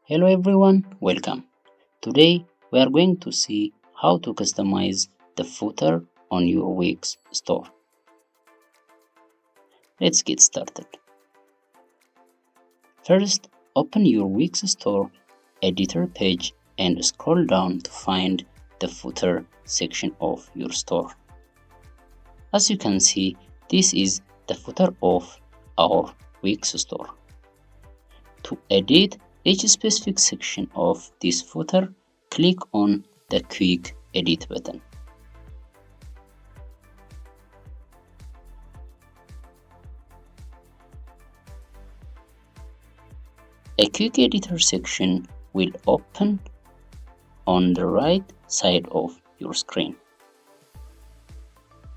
Hello everyone, welcome. Today we are going to see how to customize the footer on your Wix store. Let's get started. First, open your Wix Store editor page and scroll down to find the footer section of your store. As you can see, this is the footer of our Wix store. To edit each specific section of this footer, click on the Quick Edit button. A Quick Editor section will open on the right side of your screen.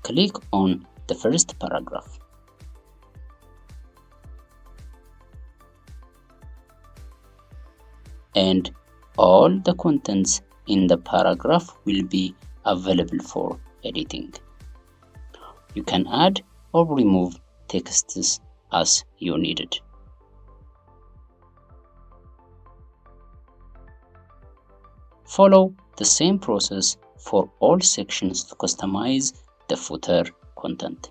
Click on the first paragraph. And all the contents in the paragraph will be available for editing. You can add or remove texts as you need it. Follow the same process for all sections to customize the footer content.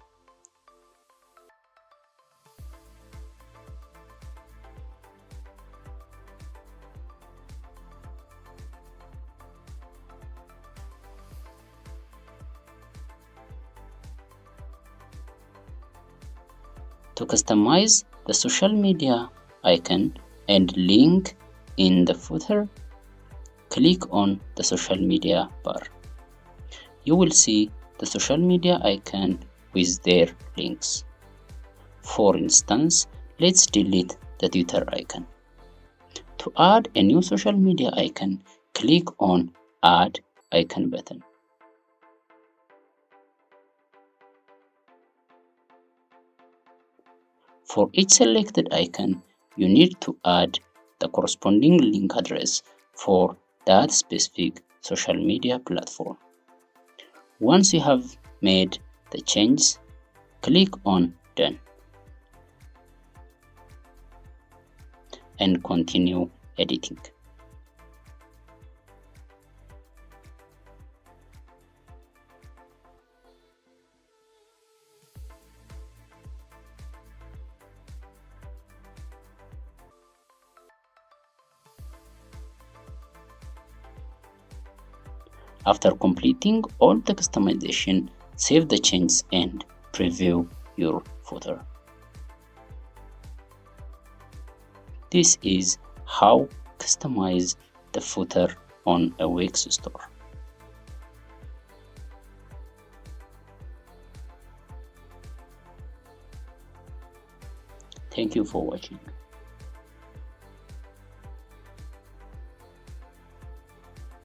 To customize the social media icon and link in the footer, click on the social media bar. You will see the social media icon with their links. For instance, let's delete the Twitter icon. To add a new social media icon, click on Add Icon button. For each selected icon, you need to add the corresponding link address for that specific social media platform. Once you have made the changes, click on Done and continue editing. After completing all the customization, save the changes and preview your footer. This is how customize the footer on a Wix store. Thank you for watching.